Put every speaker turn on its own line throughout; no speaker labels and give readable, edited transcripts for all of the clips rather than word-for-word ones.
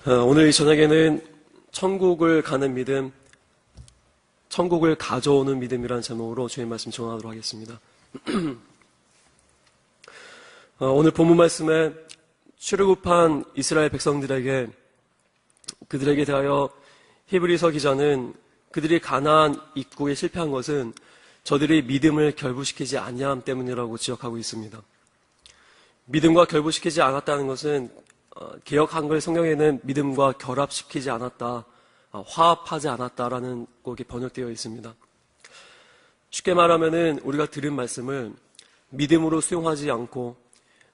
오늘 이 저녁에는 천국을 가는 믿음, 천국을 가져오는 믿음이라는 제목으로 주의 말씀 전하도록 하겠습니다. 오늘 본문 말씀에 출애굽한 이스라엘 백성들에게 그들에게 대하여 히브리서 기자는 그들이 가나안 입국에 실패한 것은 저들이 믿음을 결부시키지 아니함 때문이라고 지적하고 있습니다. 믿음과 결부시키지 않았다는 것은 개역 한글 성경에는 믿음과 결합시키지 않았다, 화합하지 않았다라는 곡이 번역되어 있습니다. 쉽게 말하면은 우리가 들은 말씀을 믿음으로 수용하지 않고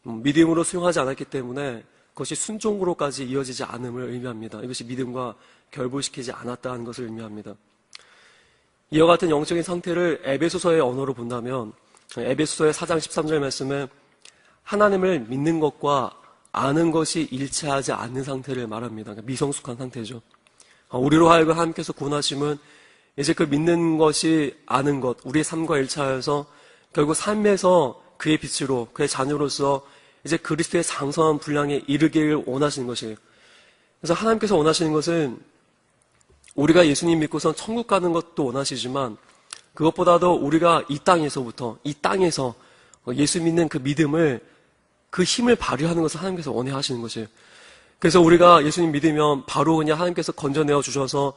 믿음으로 수용하지 않았기 때문에 그것이 순종으로까지 이어지지 않음을 의미합니다. 이것이 믿음과 결부시키지 않았다는 것을 의미합니다. 이와 같은 영적인 상태를 에베소서의 언어로 본다면 에베소서의 4장 13절 말씀에 하나님을 믿는 것과 아는 것이 일치하지 않는 상태를 말합니다. 그러니까 미성숙한 상태죠. 우리로 하여금 하나님께서 구원하심은 이제 그 믿는 것이 아는 것, 우리의 삶과 일치하여서 결국 삶에서 그의 빛으로, 그의 자녀로서 이제 그리스도의 장성한 분량에 이르기를 원하시는 것이에요. 그래서 하나님께서 원하시는 것은 우리가 예수님 믿고선 천국 가는 것도 원하시지만 그것보다도 우리가 이 땅에서 예수 믿는 그 믿음을, 그 힘을 발휘하는 것을 하나님께서 원해 하시는 것이에요. 그래서 우리가 예수님 믿으면 바로 그냥 하나님께서 건져내어 주셔서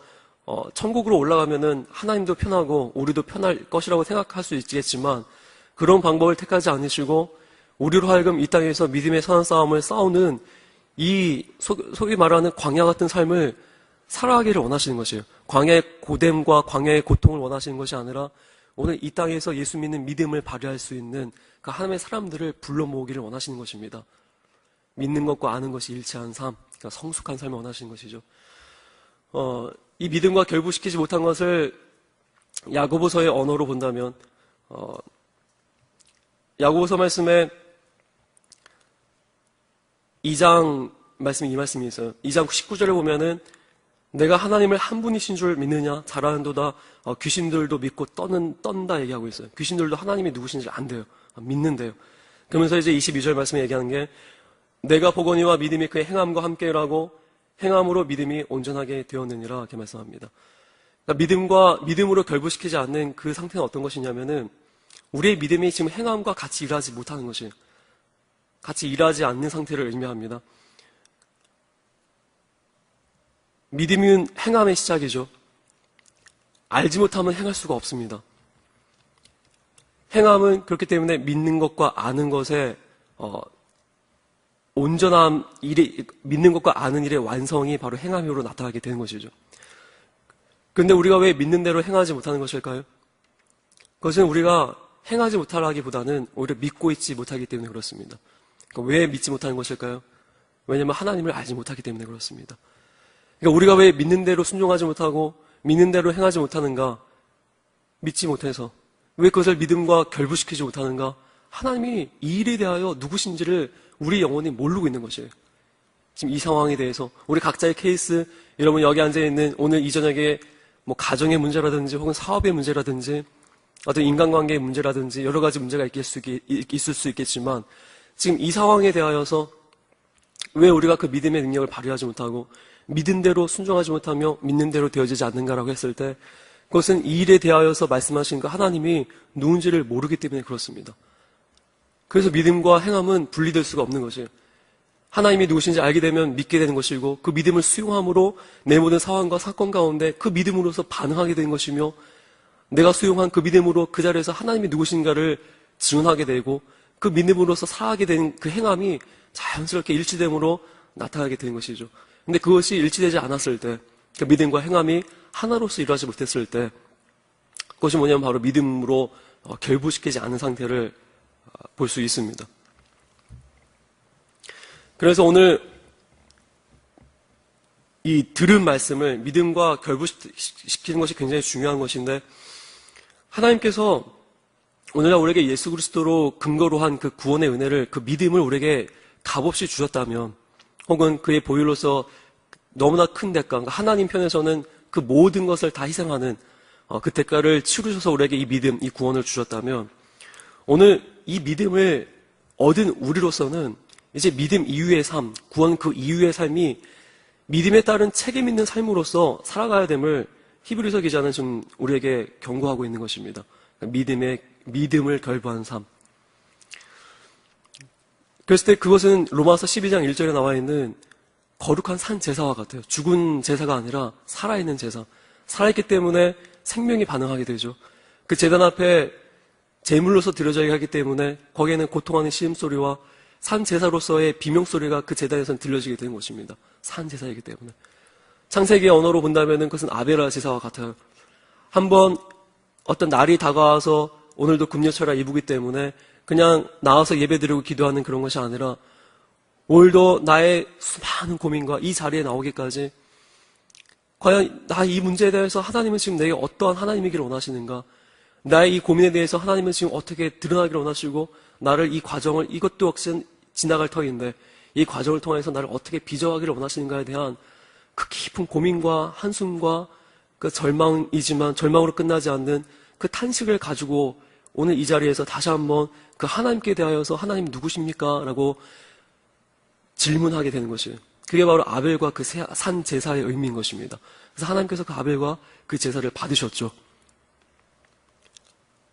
천국으로 올라가면은 하나님도 편하고 우리도 편할 것이라고 생각할 수 있겠지만 그런 방법을 택하지 않으시고 우리로 하여금 이 땅에서 믿음의 선한 싸움을 싸우는 이 소위 말하는 광야 같은 삶을 살아가기를 원하시는 것이에요. 광야의 고됨과 광야의 고통을 원하시는 것이 아니라 오늘 이 땅에서 예수 믿는 믿음을 발휘할 수 있는 그 하나님의 사람들을 불러 모으기를 원하시는 것입니다. 믿는 것과 아는 것이 일치한 삶, 그러니까 성숙한 삶을 원하시는 것이죠. 이 믿음과 결부시키지 못한 것을 야고보서의 언어로 본다면 야고보서 말씀에 2장 말씀이 이 말씀이 있어요. 2장 19절에 보면은 내가 하나님을 한 분이신 줄 믿느냐? 잘하는도다. 귀신들도 믿고 떤다 얘기하고 있어요. 귀신들도 하나님이 누구신지 안 돼요. 믿는데요. 그러면서 이제 22절 말씀에 얘기하는 게 내가 보거니와 믿음이 그의 행함과 함께 일하고 행함으로 믿음이 온전하게 되었느니라 이렇게 말씀합니다. 그러니까 믿음으로 결부시키지 않는 그 상태는 어떤 것이냐면은 우리의 믿음이 지금 행함과 같이 일하지 못하는 것이에요. 같이 일하지 않는 상태를 의미합니다. 믿음은 행함의 시작이죠. 알지 못하면 행할 수가 없습니다. 행함은 그렇기 때문에 믿는 것과 아는 것의 온전함, 믿는 것과 아는 일의 완성이 바로 행함으로 나타나게 되는 것이죠. 그런데 우리가 왜 믿는 대로 행하지 못하는 것일까요? 그것은 우리가 행하지 못하라기보다는 오히려 믿고 있지 못하기 때문에 그렇습니다. 그러니까 왜 믿지 못하는 것일까요? 왜냐하면 하나님을 알지 못하기 때문에 그렇습니다. 그러니까 우리가 왜 믿는 대로 순종하지 못하고 믿는 대로 행하지 못하는가? 믿지 못해서. 왜 그것을 믿음과 결부시키지 못하는가? 하나님이 이 일에 대하여 누구신지를 우리 영혼이 모르고 있는 것이에요. 지금 이 상황에 대해서 우리 각자의 케이스, 여러분 여기 앉아있는 오늘 이 저녁에 뭐 가정의 문제라든지 혹은 사업의 문제라든지 어떤 인간관계의 문제라든지 여러 가지 문제가 있을 수 있겠지만 지금 이 상황에 대하여서 왜 우리가 그 믿음의 능력을 발휘하지 못하고 믿은 대로 순종하지 못하며 믿는 대로 되어지지 않는가라고 했을 때 그것은 이 일에 대하여서 말씀하신 그 하나님이 누군지를 모르기 때문에 그렇습니다. 그래서 믿음과 행함은 분리될 수가 없는 것이에요. 하나님이 누구신지 알게 되면 믿게 되는 것이고 그 믿음을 수용함으로 내 모든 상황과 사건 가운데 그 믿음으로서 반응하게 되는 것이며 내가 수용한 그 믿음으로 그 자리에서 하나님이 누구신가를 증언하게 되고 그 믿음으로서 살아가게 되는 그 행함이 자연스럽게 일치됨으로 나타나게 되는 것이죠. 근데 그것이 일치되지 않았을 때, 그 믿음과 행함이 하나로서 일하지 못했을 때, 그것이 뭐냐면 바로 믿음으로 결부시키지 않은 상태를 볼 수 있습니다. 그래서 오늘 이 들은 말씀을 믿음과 결부시키는 것이 굉장히 중요한 것인데, 하나님께서 오늘날 우리에게 예수 그리스도로 근거로 한 그 구원의 은혜를, 그 믿음을 우리에게 값없이 주셨다면, 혹은 그의 보혈로서 너무나 큰 대가, 그러니까 하나님 편에서는 그 모든 것을 다 희생하는 그 대가를 치르셔서 우리에게 이 믿음, 이 구원을 주셨다면 오늘 이 믿음을 얻은 우리로서는 이제 믿음 이후의 삶, 구원 그 이후의 삶이 믿음에 따른 책임 있는 삶으로서 살아가야 됨을 히브리서 기자는 좀 우리에게 경고하고 있는 것입니다. 믿음을 결부한 삶. 그랬을 때 그것은 로마서 12장 1절에 나와 있는 거룩한 산 제사와 같아요. 죽은 제사가 아니라 살아있는 제사. 살아있기 때문에 생명이 반응하게 되죠. 그 제단 앞에 제물로서 드려져야 하기 때문에 거기에는 고통하는 시음소리와 산 제사로서의 비명소리가 그 제단에서는 들려지게 되는 것입니다. 산 제사이기 때문에. 창세기의 언어로 본다면 그것은 아베라 제사와 같아요. 한번 어떤 날이 다가와서 오늘도 금요철아 이부기 때문에 그냥 나와서 예배드리고 기도하는 그런 것이 아니라 오늘도 나의 수많은 고민과 이 자리에 나오기까지 과연 나 이 문제에 대해서 하나님은 지금 내게 어떠한 하나님이기를 원하시는가? 나의 이 고민에 대해서 하나님은 지금 어떻게 드러나기를 원하시고 나를 이 과정을 이것도 역시 지나갈 터인데 이 과정을 통해서 나를 어떻게 빚어가기를 원하시는가에 대한 그 깊은 고민과 한숨과 그 절망이지만 절망으로 끝나지 않는 그 탄식을 가지고 오늘 이 자리에서 다시 한번 그 하나님께 대하여서 하나님 누구십니까? 라고 질문하게 되는 것이에요. 그게 바로 아벨과 그 산 제사의 의미인 것입니다. 그래서 하나님께서 그 아벨과 그 제사를 받으셨죠.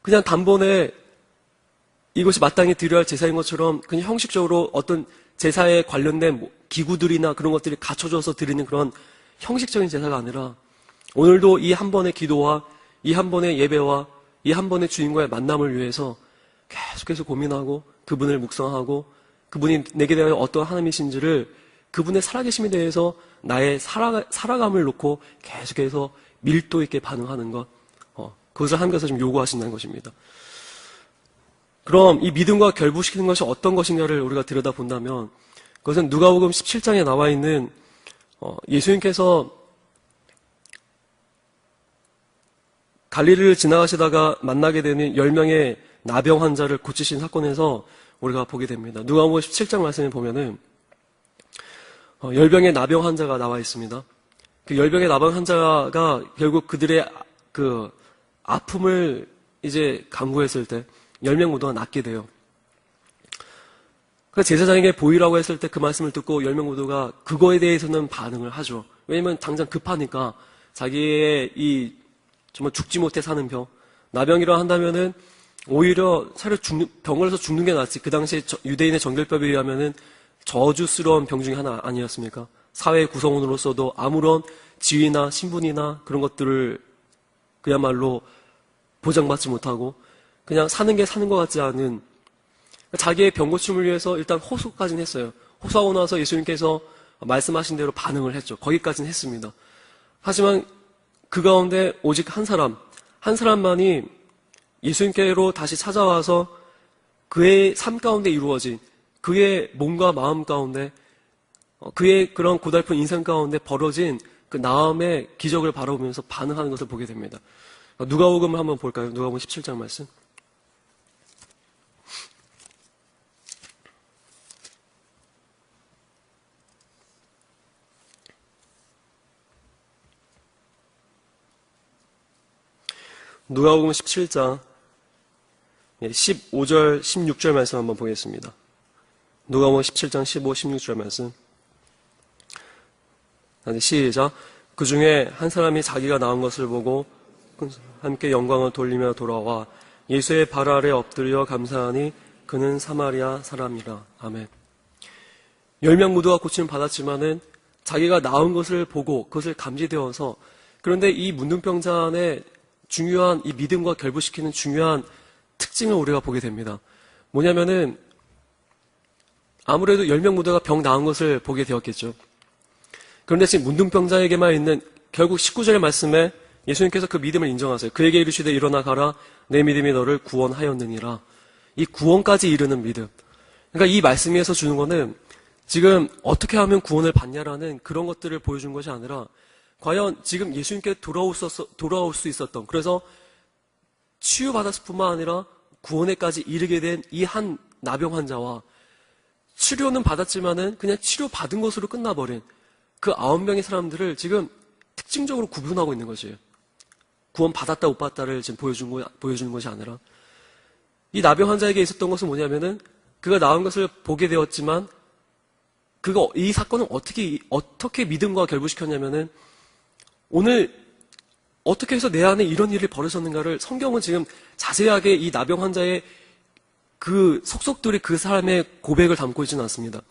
그냥 단번에 이것이 마땅히 드려야 할 제사인 것처럼 그냥 형식적으로 어떤 제사에 관련된 기구들이나 그런 것들이 갖춰져서 드리는 그런 형식적인 제사가 아니라 오늘도 이 한 번의 기도와 이 한 번의 예배와 이 한 번의 주님과의 만남을 위해서 계속해서 고민하고 그분을 묵상하고 그분이 내게 대하여 어떤 하나님이신지를 그분의 살아계심에 대해서 나의 살아감을 놓고 계속해서 밀도 있게 반응하는 것, 그것을 하나님께서 좀 요구하신다는 것입니다. 그럼 이 믿음과 결부시키는 것이 어떤 것인가를 우리가 들여다본다면 그것은 누가복음 17장에 나와 있는 예수님께서 갈릴리를 지나가시다가 만나게 되는 10명의 나병 환자를 고치신 사건에서 우리가 보게 됩니다. 누가복음 17장 말씀에 보면은 10명의 나병 환자가 나와 있습니다. 그 10명의 나병 환자가 결국 그들의 그 아픔을 이제 간구했을 때 10명 모두가 낫게 돼요. 그 제사장에게 보이라고 했을 때 그 말씀을 듣고 10명 모두가 그거에 대해서는 반응을 하죠. 왜냐면 당장 급하니까 자기의 이 정말 죽지 못해 사는 병, 나병이라 한다면은 오히려 차라리 병을 해서 죽는 게 낫지. 그 당시에 유대인의 정결법에 의하면은 저주스러운 병 중에 하나 아니었습니까? 사회 구성원으로서도 아무런 지위나 신분이나 그런 것들을 그야말로 보장받지 못하고 그냥 사는 게 사는 것 같지 않은 자기의 병 고침을 위해서 일단 호소까지는 했어요. 호소하고 나서 예수님께서 말씀하신 대로 반응을 했죠. 거기까지는 했습니다. 하지만 그 가운데 오직 한 사람만이 예수님께로 다시 찾아와서 그의 삶 가운데 이루어진 그의 몸과 마음 가운데 그의 그런 고달픈 인생 가운데 벌어진 그 나음의 기적을 바라보면서 반응하는 것을 보게 됩니다. 누가복음을 한번 볼까요? 누가복음 17장 말씀. 누가복음 17장 15절, 16절 말씀 한번 보겠습니다. 누가복음 17장 15, 16절 말씀. 시작. 그 중에 한 사람이 자기가 나은 것을 보고 함께 영광을 돌리며 돌아와 예수의 발 아래 엎드려 감사하니 그는 사마리아 사람이라. 아멘. 10명 모두가 고침을 받았지만은 자기가 나은 것을 보고 그것을 감지되어서 그런데 이 문둥병자의 중요한 이 믿음과 결부시키는 중요한 특징을 우리가 보게 됩니다. 뭐냐면은 아무래도 10명 모두가 병 나은 것을 보게 되었겠죠. 그런데 지금 문둥병자에게만 있는 결국 19절의 말씀에 예수님께서 그 믿음을 인정하세요. 그에게 이르시되 일어나 가라 내 믿음이 너를 구원하였느니라. 이 구원까지 이르는 믿음. 그러니까 이 말씀에서 주는 거는 지금 어떻게 하면 구원을 받냐라는 그런 것들을 보여준 것이 아니라 과연 지금 예수님께 돌아올 수 있었던 그래서 치유받았을 뿐만 아니라 구원에까지 이르게 된 이 한 나병 환자와 치료는 받았지만은 그냥 치료받은 것으로 끝나버린 그 9명의 사람들을 지금 특징적으로 구분하고 있는 것이에요. 구원 받았다 못 받았다를 지금 보여주는 것이 아니라 이 나병 환자에게 있었던 것은 뭐냐면은 그가 나은 것을 보게 되었지만 이 사건을 어떻게 믿음과 결부시켰냐면은 오늘 어떻게 해서 내 안에 이런 일이 벌어졌는가를 성경은 지금 자세하게 이 나병 환자의 그 속속들이 그 사람의 고백을 담고 있지는 않습니다.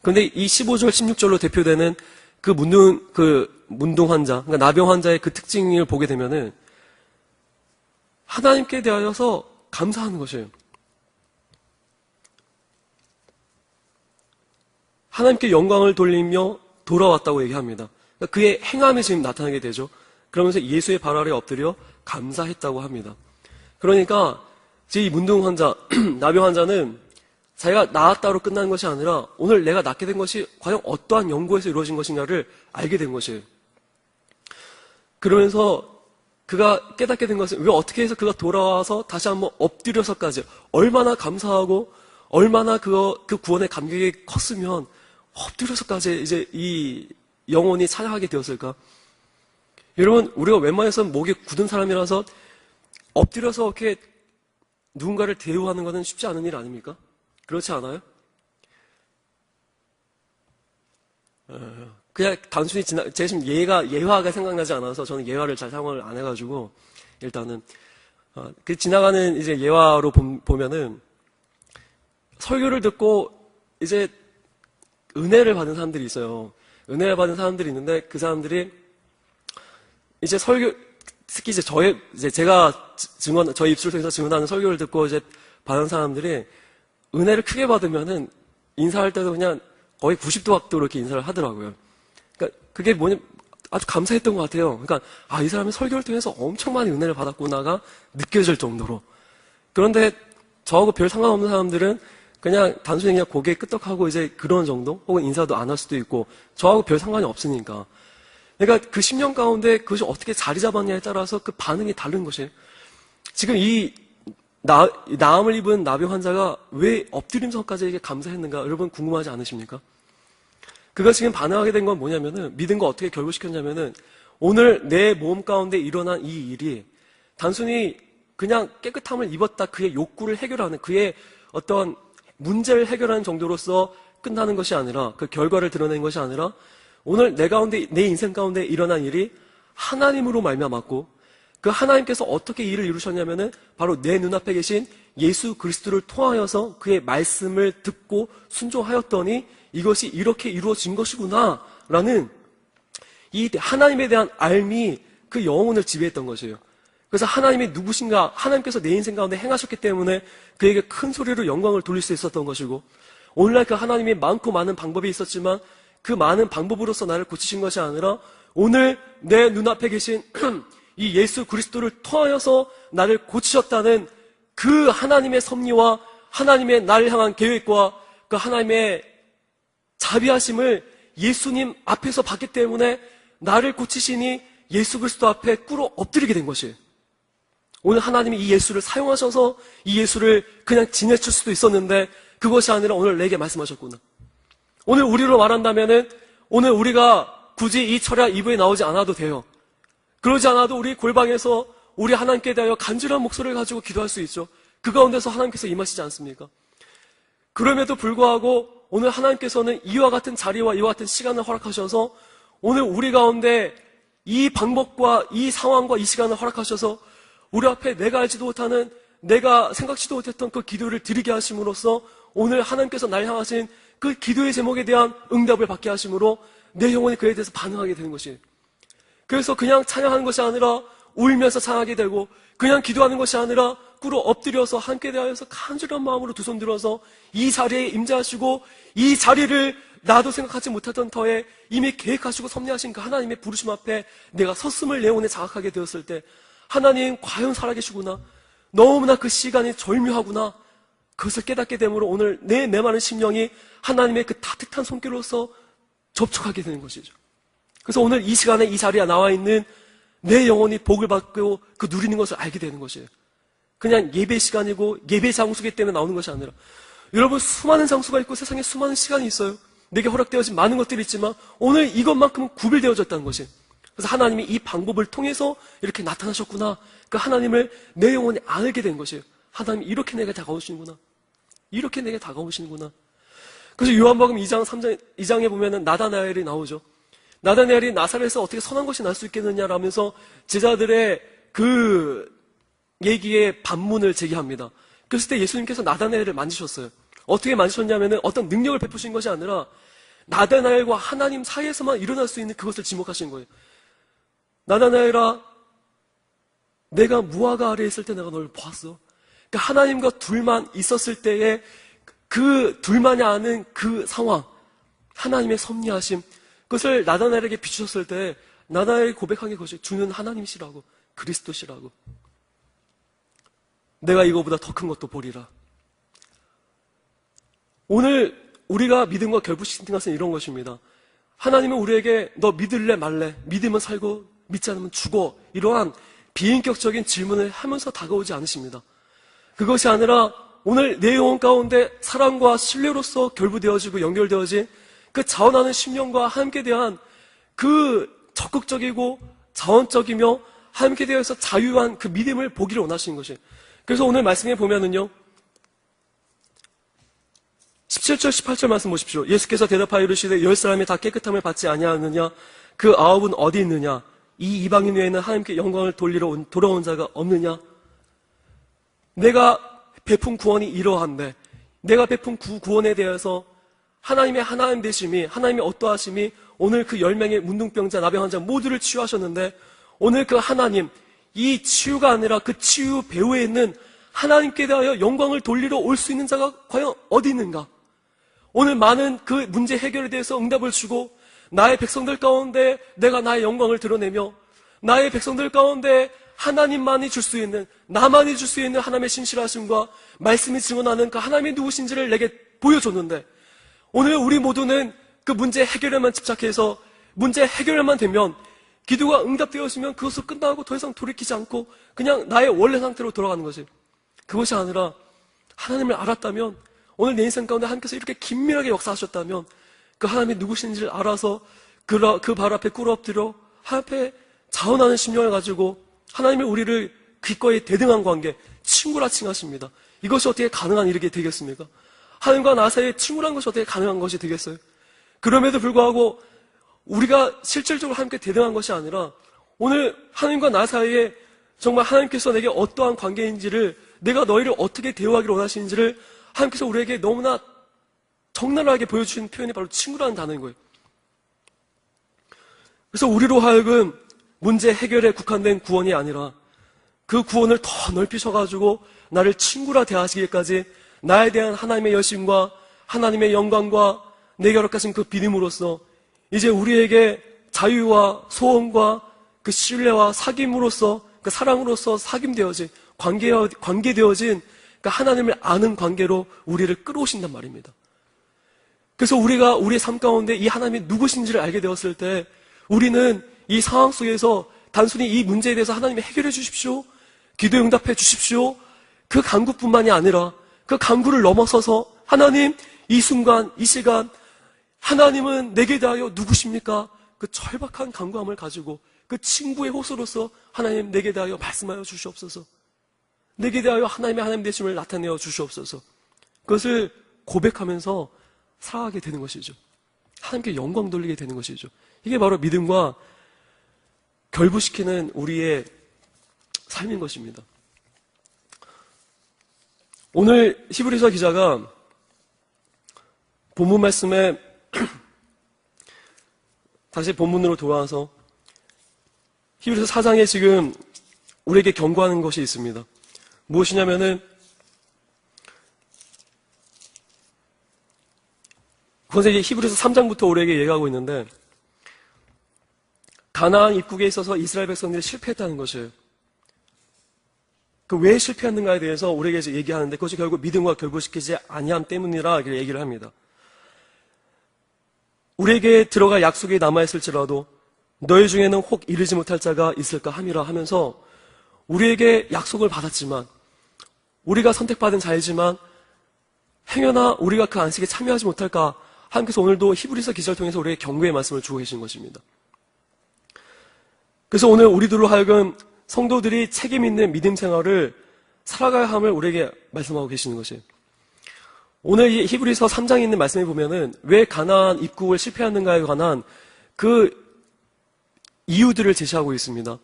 그런데 이 15절, 16절로 대표되는 그 문둥 환자, 그러니까 나병 환자의 그 특징을 보게 되면은 하나님께 대하여서 감사하는 것이에요. 하나님께 영광을 돌리며 돌아왔다고 얘기합니다. 그러니까 그의 행함이 지금 나타나게 되죠. 그러면서 예수의 발 아래 엎드려 감사했다고 합니다. 그러니까 이 문둥 환자, 나병 환자는 자기가 나았다로 끝난 것이 아니라 오늘 내가 낫게 된 것이 과연 어떠한 연구에서 이루어진 것인가를 알게 된 것이에요. 그러면서 그가 깨닫게 된 것은 왜 어떻게 해서 그가 돌아와서 다시 한번 엎드려서까지 얼마나 감사하고 얼마나 그 구원의 감격이 컸으면 엎드려서까지 이제 이 영혼이 찬양하게 되었을까? 여러분, 우리가 웬만해서는 목이 굳은 사람이라서 엎드려서 이렇게 누군가를 대우하는 것은 쉽지 않은 일 아닙니까? 그렇지 않아요? 그냥 단순히 제가 지금 예화가 생각나지 않아서 저는 예화를 잘 사용을 안 해가지고 일단은 그 지나가는 이제 예화로 보면은 설교를 듣고 이제 은혜를 받은 사람들이 있어요. 은혜를 받은 사람들이 있는데 그 사람들이 이제 특히 이제 제가 저희 입술을 통해서 증언하는 설교를 듣고 이제 받은 사람들이 은혜를 크게 받으면은 인사할 때도 그냥 거의 90도 각도로 이렇게 인사를 하더라고요. 그러니까 그게 아주 감사했던 것 같아요. 그러니까 이 사람이 설교를 통해서 엄청 많이 은혜를 받았구나가 느껴질 정도로. 그런데 저하고 별 상관없는 사람들은 그냥 단순히 그냥 고개 끄덕하고 이제 그런 정도? 혹은 인사도 안 할 수도 있고 저하고 별 상관이 없으니까. 그러니까 그 10년 가운데 그것이 어떻게 자리 잡았냐에 따라서 그 반응이 다른 것이에요. 지금 나음을 입은 나병 환자가 왜 엎드림서까지 이게 감사했는가 여러분 궁금하지 않으십니까? 그가 지금 반응하게 된 건 뭐냐면은 믿음과 어떻게 결부시켰냐면은 오늘 내 몸 가운데 일어난 이 일이 단순히 그냥 깨끗함을 입었다 그의 욕구를 해결하는 그의 어떤 문제를 해결하는 정도로서 끝나는 것이 아니라 그 결과를 드러낸 것이 아니라 오늘 내 인생 가운데 일어난 일이 하나님으로 말미암았고 그 하나님께서 어떻게 일을 이루셨냐면은 바로 내 눈앞에 계신 예수 그리스도를 통하여서 그의 말씀을 듣고 순종하였더니 이것이 이렇게 이루어진 것이구나 라는 이 하나님에 대한 알미 그 영혼을 지배했던 것이에요. 그래서 하나님이 누구신가 하나님께서 내 인생 가운데 행하셨기 때문에 그에게 큰 소리로 영광을 돌릴 수 있었던 것이고 오늘날 그 하나님이 많고 많은 방법이 있었지만 그 많은 방법으로서 나를 고치신 것이 아니라 오늘 내 눈앞에 계신 이 예수 그리스도를 통하여서 나를 고치셨다는 그 하나님의 섭리와 하나님의 나를 향한 계획과 그 하나님의 자비하심을 예수님 앞에서 봤기 때문에 나를 고치시니 예수 그리스도 앞에 꿇어 엎드리게 된 것이에요. 오늘 하나님이 이 예수를 사용하셔서 이 예수를 그냥 지내칠 수도 있었는데 그것이 아니라 오늘 내게 말씀하셨구나. 오늘 우리로 말한다면은 오늘 우리가 굳이 이 철야 2부에 나오지 않아도 돼요. 그러지 않아도 우리 골방에서 우리 하나님께 대하여 간절한 목소리를 가지고 기도할 수 있죠. 그 가운데서 하나님께서 임하시지 않습니까? 그럼에도 불구하고 오늘 하나님께서는 이와 같은 자리와 이와 같은 시간을 허락하셔서 오늘 우리 가운데 이 방법과 이 상황과 이 시간을 허락하셔서 우리 앞에 내가 알지도 못하는 내가 생각지도 못했던 그 기도를 드리게 하심으로써 오늘 하나님께서 날 향하신 그 기도의 제목에 대한 응답을 받게 하심으로 내 영혼이 그에 대해서 반응하게 되는 것이에요. 그래서 그냥 찬양하는 것이 아니라 울면서 찬양하게 되고 그냥 기도하는 것이 아니라 꿇어 엎드려서 함께 대하여서 간절한 마음으로 두 손 들어서 이 자리에 임재하시고 이 자리를 나도 생각하지 못했던 터에 이미 계획하시고 섭리하신 그 하나님의 부르심 앞에 내가 섰음을 내 영혼에 자각하게 되었을 때 하나님 과연 살아계시구나 너무나 그 시간이 절묘하구나 그것을 깨닫게 되므로 오늘 내 메마른 심령이 하나님의 그 따뜻한 손길로서 접촉하게 되는 것이죠. 그래서 오늘 이 시간에 이 자리에 나와 있는 내 영혼이 복을 받고 그 누리는 것을 알게 되는 것이에요. 그냥 예배 시간이고 예배 장소이기 때문에 나오는 것이 아니라 여러분 수많은 장소가 있고 세상에 수많은 시간이 있어요. 내게 허락되어진 많은 것들이 있지만 오늘 이것만큼은 구별되어졌다는 것이에요. 그래서 하나님이 이 방법을 통해서 이렇게 나타나셨구나. 그 하나님을 내 영혼이 알게 된 것이에요. 하나님이 이렇게 내게 다가오시는구나. 이렇게 내게 다가오시는구나. 그래서 요한복음 2장에 보면은 나다나엘이 나오죠. 나다나엘이 나사렛에서 어떻게 선한 것이 날 수 있겠느냐라면서 제자들의 그 얘기에 반문을 제기합니다. 그랬을 때 예수님께서 나다나엘을 만지셨어요. 어떻게 만지셨냐면은 어떤 능력을 베푸신 것이 아니라 나다나엘과 하나님 사이에서만 일어날 수 있는 그것을 지목하신 거예요. 나다나엘아, 내가 무화과 아래에 있을 때 내가 너를 보았어. 그러니까 하나님과 둘만 있었을 때에 그 둘만이 아는 그 상황, 하나님의 섭리하심, 그것을 나다나엘에게 비추셨을 때 나다나엘이 고백한 것이 주는 하나님이시라고, 그리스도시라고. 내가 이거보다 더 큰 것도 보리라. 오늘 우리가 믿음과 결부시키는 것은 이런 것입니다. 하나님은 우리에게 너 믿을래 말래, 믿으면 살고 믿지 않으면 죽어, 이러한 비인격적인 질문을 하면서 다가오지 않으십니다. 그것이 아니라 오늘 내 영혼 가운데 사랑과 신뢰로서 결부되어지고 연결되어진 그 자원하는 심령과 하나님께 대한 그 적극적이고 자원적이며 하나님께 대해서 자유한 그 믿음을 보기를 원하시는 것이에요. 그래서 오늘 말씀에 보면은요, 17절 18절 말씀 보십시오. 예수께서 대답하여 이르시되 10사람이 다 깨끗함을 받지 아니하느냐? 그 9은 어디 있느냐? 이 이방인 외에는 하나님께 영광을 돌아온 자가 없느냐? 내가 베푼 구원이 이러한데, 내가 베푼 구원에 대해서 하나님의 하나님 되심이, 하나님의 어떠하심이 오늘 그 10명의 문둥병자, 나병 환자 모두를 치유하셨는데, 오늘 그 하나님, 이 치유가 아니라 그 치유 배후에 있는 하나님께 대하여 영광을 돌리러 올 수 있는 자가 과연 어디 있는가? 오늘 많은 그 문제 해결에 대해서 응답을 주고 나의 백성들 가운데 내가 나의 영광을 드러내며 나의 백성들 가운데 하나님만이 줄 수 있는, 나만이 줄 수 있는 하나님의 신실하심과 말씀이 증언하는 그 하나님이 누구신지를 내게 보여줬는데, 오늘 우리 모두는 그 문제 해결에만 집착해서 문제 해결만 되면, 기도가 응답되었으면 그것으로 끝나고 더 이상 돌이키지 않고 그냥 나의 원래 상태로 돌아가는 거지. 그것이 아니라 하나님을 알았다면, 오늘 내 인생 가운데 하나님께서 이렇게 긴밀하게 역사하셨다면 그 하나님이 누구신지를 알아서 그 발 앞에 꿇어 엎드려 하나님 앞에 자원하는 심령을 가지고 하나님이 우리를 기꺼이 대등한 관계, 친구라 칭하십니다. 이것이 어떻게 가능한 일이 되겠습니까? 하나님과 나 사이에 친구란 것이 어떻게 가능한 것이 되겠어요? 그럼에도 불구하고 우리가 실질적으로 하나님께 대등한 것이 아니라 오늘 하나님과 나 사이에 정말 하나님께서 내게 어떠한 관계인지를, 내가 너희를 어떻게 대우하기를 원하시는지를 하나님께서 우리에게 너무나 적나라하게 보여주신 표현이 바로 친구라는 단어인 거예요. 그래서 우리로 하여금 문제 해결에 국한된 구원이 아니라 그 구원을 더 넓히셔가지고 나를 친구라 대하시기까지 나에 대한 하나님의 여심과 하나님의 영광과 내게 허락하신 그 믿음으로써 이제 우리에게 자유와 소원과 그 신뢰와 사귐으로써, 그 사랑으로서 사귐되어진, 관계되어진 그 하나님을 아는 관계로 우리를 끌어오신단 말입니다. 그래서 우리가 우리의 삶 가운데 이 하나님이 누구신지를 알게 되었을 때 우리는 이 상황 속에서 단순히 이 문제에 대해서 하나님이 해결해 주십시오, 기도에 응답해 주십시오, 그 간구뿐만이 아니라 그 간구를 넘어서서 하나님, 이 순간, 이 시간 하나님은 내게 대하여 누구십니까? 그 절박한 간구함을 가지고 그 친구의 호소로서 하나님, 내게 대하여 말씀하여 주시옵소서, 내게 대하여 하나님의 하나님 되심을 나타내어 주시옵소서, 그것을 고백하면서 살아가게 되는 것이죠. 하나님께 영광 돌리게 되는 것이죠. 이게 바로 믿음과 결부시키는 우리의 삶인 것입니다. 오늘 히브리서 기자가 본문 말씀에 다시 본문으로 돌아와서 히브리서 4장에 지금 우리에게 경고하는 것이 있습니다. 무엇이냐면은 그것은 이제 히브리서 3장부터 우리에게 얘기하고 있는데, 가나안 입국에 있어서 이스라엘 백성들이 실패했다는 것이에요. 그 왜 실패했는가에 대해서 우리에게 이제 얘기하는데, 그것이 결국 믿음과 결부시키지 아니함 때문이라 이렇게 얘기를 합니다. 우리에게 들어갈 약속이 남아있을지라도 너희 중에는 혹 이르지 못할 자가 있을까 함이라 하면서 우리에게 약속을 받았지만, 우리가 선택받은 자이지만 행여나 우리가 그 안식에 참여하지 못할까, 하나님께서 오늘도 히브리서 기자를 통해서 우리에게 경고의 말씀을 주고 계신 것입니다. 그래서 오늘 우리들로 하여금 성도들이 책임 있는 믿음 생활을 살아가야 함을 우리에게 말씀하고 계시는 것이에요. 오늘 이 히브리서 3장에 있는 말씀에 보면은 왜 가나안 입국을 실패하는가에 관한 그 이유들을 제시하고 있습니다.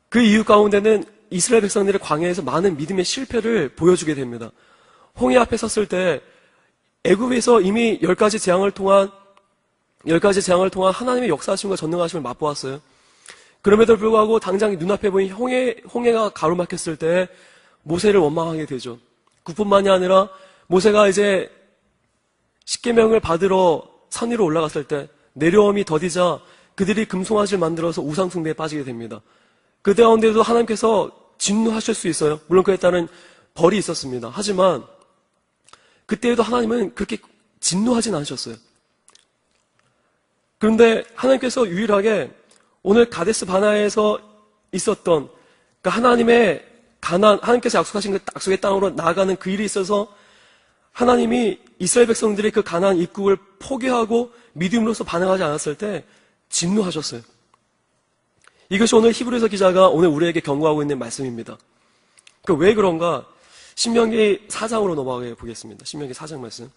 그 이유 가운데는 이스라엘 백성들의 광야에서 많은 믿음의 실패를 보여주게 됩니다. 홍해 앞에 섰을 때 애굽에서 이미 10가지 재앙을 통한 하나님의 역사하심과 전능하심을 맛보았어요. 그럼에도 불구하고 당장 눈앞에 보인 홍해가 가로막혔을 때 모세를 원망하게 되죠. 그뿐만이 아니라 모세가 이제 십계명을 받으러 산 위로 올라갔을 때 내려옴이 더디자 그들이 금송아지를 만들어서 우상 숭배에 빠지게 됩니다. 그 가운데도 하나님께서 진노하실 수 있어요. 물론 그에 따른 벌이 있었습니다. 하지만 그때에도 하나님은 그렇게 진노하진 않으셨어요. 그런데 하나님께서 유일하게 오늘 가데스 바나에서 있었던 하나님께서 약속하신 그 약속의 땅으로 나아가는 그 일에 있어서 하나님이 이스라엘 백성들의 그 가나안 입국을 포기하고 믿음으로써 반응하지 않았을 때 진노하셨어요. 이것이 오늘 히브리서 기자가 오늘 우리에게 경고하고 있는 말씀입니다. 왜 그런가? 신명기 4장으로 넘어가 보겠습니다. 신명기 4장 말씀.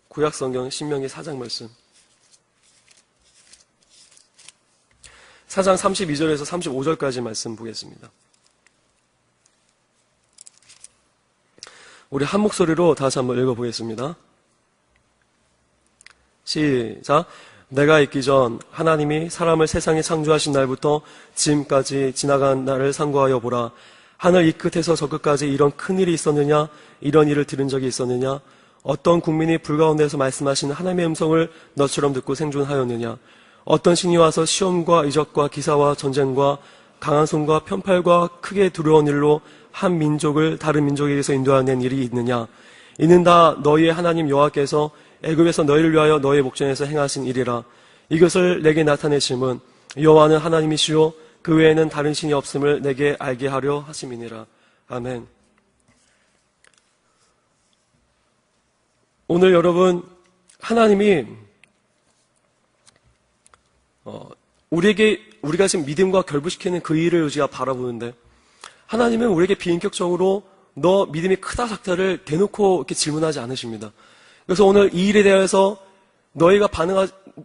구약성경 신명기 4장 말씀. 4장 32절에서 35절까지 말씀 보겠습니다. 우리 한 목소리로 다시 한번 읽어보겠습니다. 시작. 내가 있기 전 하나님이 사람을 세상에 창조하신 날부터 지금까지 지나간 날을 상고하여 보라. 하늘 이 끝에서 저 끝까지 이런 큰 일이 있었느냐? 이런 일을 들은 적이 있었느냐? 어떤 국민이 불 가운데서 말씀하시는 하나님의 음성을 너처럼 듣고 생존하였느냐? 어떤 신이 와서 시험과 이적과 기사와 전쟁과 강한 손과 편팔과 크게 두려운 일로 한 민족을 다른 민족에게서 인도하는 일이 있느냐? 이는 다 너희의 하나님 여호와께서 애굽에서 너희를 위하여 너희의 목전에서 행하신 일이라. 이것을 내게 나타내심은 여호와는 하나님이시요 그 외에는 다른 신이 없음을 내게 알게 하려 하심이니라. 아멘. 오늘 여러분, 하나님이 우리가 지금 믿음과 결부시키는 그 일을 우리가 바라보는데, 하나님은 우리에게 비인격적으로 너 믿음이 크다 작다를 대놓고 이렇게 질문하지 않으십니다. 그래서 오늘 이 일에 대해서 너희가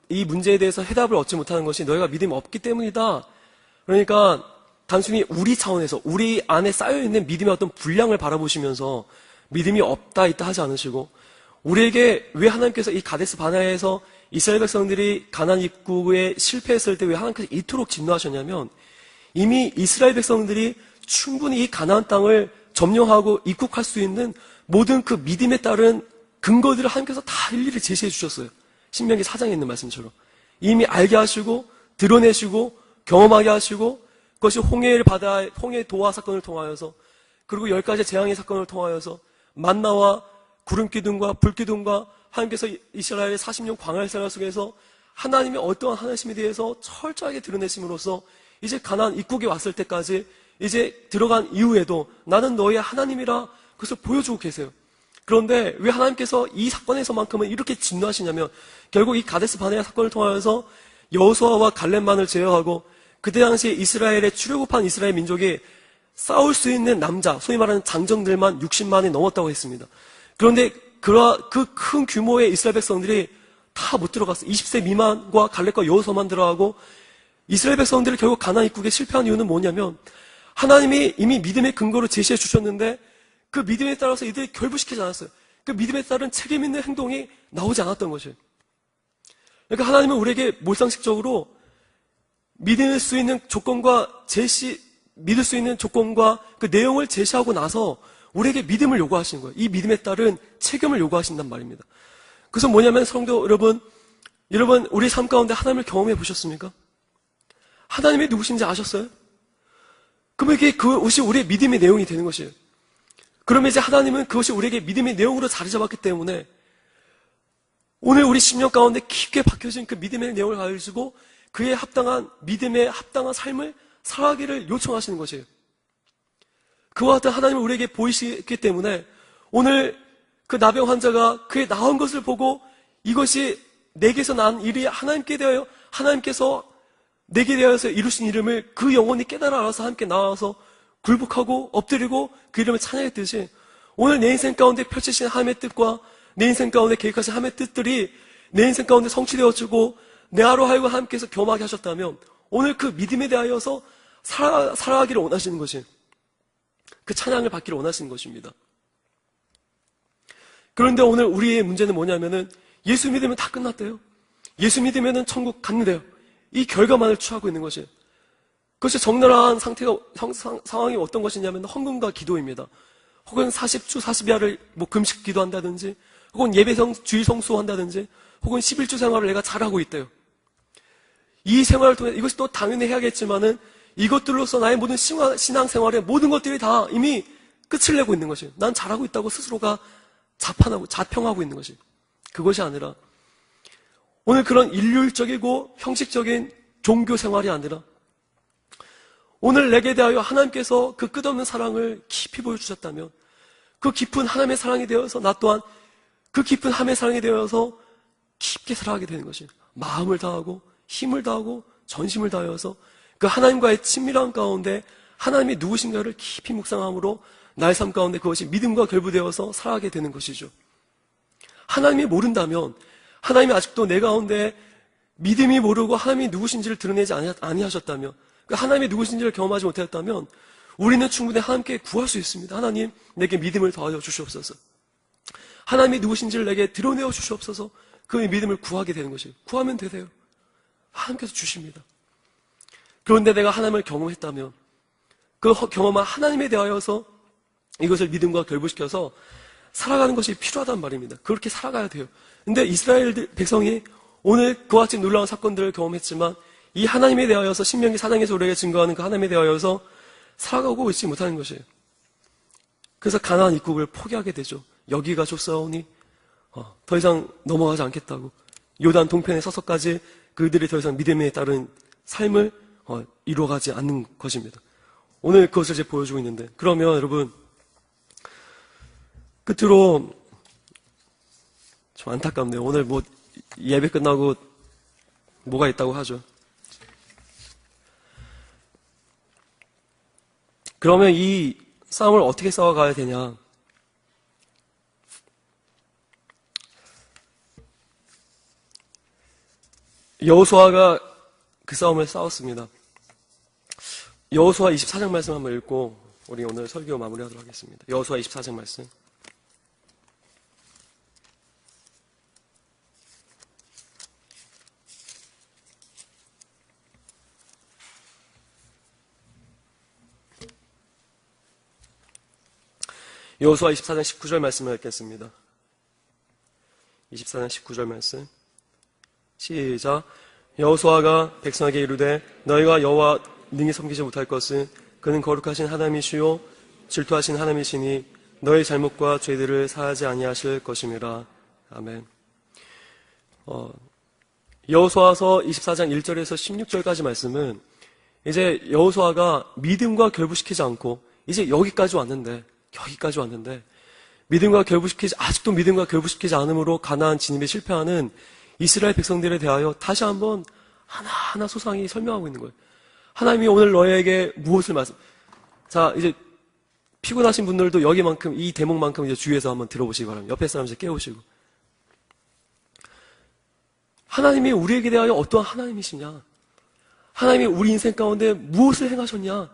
이 문제에 대해서 해답을 얻지 못하는 것이 너희가 믿음이 없기 때문이다. 그러니까 단순히 우리 차원에서 우리 안에 쌓여있는 믿음의 어떤 분량을 바라보시면서 믿음이 없다 있다 하지 않으시고, 우리에게 왜 하나님께서 이 가데스 바네아에서 이스라엘 백성들이 가나안 입국에 실패했을 때 왜 하나님께서 이토록 진노하셨냐면, 이미 이스라엘 백성들이 충분히 이 가나안 땅을 점령하고 입국할 수 있는 모든 그 믿음에 따른 근거들을 하나님께서 다 일일이 제시해 주셨어요. 신명기 4장에 있는 말씀처럼. 이미 알게 하시고 드러내시고 경험하게 하시고, 그것이 홍해 도화 사건을 통하여서, 그리고 10가지 재앙의 사건을 통하여서 만나와 구름기둥과 불기둥과 하나님께서 이스라엘의 40년 광야 생활 속에서 하나님의 어떠한 하나님에 대해서 철저하게 드러내심으로써 이제 가나안 입국에 왔을 때까지 이제 들어간 이후에도 나는 너의 하나님이라 그것을 보여주고 계세요. 그런데 왜 하나님께서 이 사건에서만큼은 이렇게 진노하시냐면, 결국 이 가데스 바네아 사건을 통하여서 여호수아와 갈렙만을 제어하고 그때 당시에 이스라엘의 출애굽한 이스라엘 민족이 싸울 수 있는 남자, 소위 말하는 장정들만 60만이 넘었다고 했습니다. 그런데 그 큰 규모의 이스라엘 백성들이 다 못 들어갔어요. 20세 미만과 갈렙과 여호수아만 들어가고, 이스라엘 백성들이 결국 가나안 입국에 실패한 이유는 뭐냐면, 하나님이 이미 믿음의 근거로 제시해 주셨는데 그 믿음에 따라서 이들이 결부시키지 않았어요. 그 믿음에 따른 책임 있는 행동이 나오지 않았던 것이에요. 그러니까 하나님은 우리에게 몰상식적으로 믿을 수 있는 조건과 믿을 수 있는 조건과 그 내용을 제시하고 나서 우리에게 믿음을 요구하시는 거예요. 이 믿음에 따른 책임을 요구하신단 말입니다. 그래서 뭐냐면, 성도 여러분, 우리 삶 가운데 하나님을 경험해 보셨습니까? 하나님이 누구신지 아셨어요? 그러면 그것이 우리의 믿음의 내용이 되는 것이에요. 그러면 이제 하나님은 그것이 우리에게 믿음의 내용으로 자리 잡았기 때문에 오늘 우리 심령 가운데 깊게 박혀진 그 믿음의 내용을 가지고 그에 합당한 믿음에 합당한 삶을 살아가기를 요청하시는 것이에요. 그와 같은 하나님을 우리에게 보이시기 때문에 오늘 그 나병 환자가 그의 나은 것을 보고 이것이 내게서 난 일이 하나님께서 내게 대하여서 이루신 이름을 그 영혼이 깨달아 알아서 함께 나와서 굴복하고 엎드리고 그 이름을 찬양했듯이 오늘 내 인생 가운데 펼치신 하나님의 뜻과 내 인생 가운데 계획하신 하나님의 뜻들이 내 인생 가운데 성취되어지고 내 하루하여금 하나님께서 경험하게 하셨다면 오늘 그 믿음에 대하여서 살아가기를 원하시는 것이 그 찬양을 받기를 원하시는 것입니다. 그런데 오늘 우리의 문제는 뭐냐면은 예수 믿으면 다 끝났대요. 예수 믿으면은 천국 갔는데요. 이 결과만을 취하고 있는 것이에요. 그것이 적나라한 상황이 어떤 것이냐면 헌금과 기도입니다. 혹은 40주 40야를 금식 기도한다든지 혹은 주일 성수한다든지 혹은 11주 생활을 내가 잘하고 있대요. 이 생활을 통해 이것이 또 당연히 해야겠지만은 이것들로서 나의 모든 신앙생활의 모든 것들이 다 이미 끝을 내고 있는 것이에요. 난 잘하고 있다고 스스로가 자평하고 있는 것이 그것이 아니라 오늘 그런 일률적이고 형식적인 종교 생활이 아니라 오늘 내게 대하여 하나님께서 그 끝없는 사랑을 깊이 보여주셨다면 그 깊은 하나님의 사랑이 되어서 나 또한 그 깊은 하나님의 사랑이 되어서 깊게 살아가게 되는 것이 마음을 다하고 힘을 다하고 전심을 다하여서 그 하나님과의 친밀한 가운데 하나님이 누구신가를 깊이 묵상함으로 나의 삶 가운데 그것이 믿음과 결부되어서 살아가게 되는 것이죠. 하나님이 모른다면 하나님이 아직도 내 가운데 믿음이 모르고 하나님이 누구신지를 드러내지 아니하셨다면 그 하나님이 누구신지를 경험하지 못했다면 우리는 충분히 하나님께 구할 수 있습니다. 하나님 내게 믿음을 더하여 주시옵소서. 하나님이 누구신지를 내게 드러내어 주시옵소서. 그 믿음을 구하게 되는 것이에요. 구하면 되세요. 하나님께서 주십니다. 그런데 내가 하나님을 경험했다면 그 경험한 하나님에 대하여서 이것을 믿음과 결부시켜서 살아가는 것이 필요하단 말입니다. 그렇게 살아가야 돼요. 근데 이스라엘 백성이 오늘 그와 같이 놀라운 사건들을 경험했지만 이 하나님에 대하여서 신명기 4장에서 우리에게 증거하는 그 하나님에 대하여서 살아가고 있지 못하는 것이에요. 그래서 가나안 입국을 포기하게 되죠. 여기가 좁사오니 더 이상 넘어가지 않겠다고 요단 동편에 서서까지 그들이 더 이상 믿음에 따른 삶을 이루어가지 않는 것입니다. 오늘 그것을 이제 보여주고 있는데 그러면 여러분 끝으로 좀 안타깝네요. 오늘 예배 끝나고 뭐가 있다고 하죠. 그러면 이 싸움을 어떻게 싸워가야 되냐? 여호수아가 그 싸움을 싸웠습니다. 여호수아 24장 말씀 한번 읽고 우리 오늘 설교 마무리하도록 하겠습니다. 여호수아 24장 말씀. 여호수아 24장 19절 말씀을 읽겠습니다. 24장 19절 말씀. 시작. 여호수아가 백성에게 이르되 너희가 여호와 능히 섬기지 못할 것은 그는 거룩하신 하나님이시요 질투하신 하나님이시니 너희 잘못과 죄들을 사하지 아니하실 것임이라. 아멘. 여호수아서 24장 1절에서 16절까지 말씀은 이제 여호수아가 믿음과 결부시키지 않고 이제 여기까지 왔는데 아직도 믿음과 결부시키지 않음으로 가나안 진입에 실패하는 이스라엘 백성들에 대하여 다시 한번 하나하나 소상히 설명하고 있는 거예요. 하나님이 오늘 너희에게 무엇을 자, 이제 피곤하신 분들도 여기만큼, 이 대목만큼 이제 주위에서 한번 들어보시기 바랍니다. 옆에 사람 이제 깨우시고. 하나님이 우리에게 대하여 어떠한 하나님이시냐? 하나님이 우리 인생 가운데 무엇을 행하셨냐?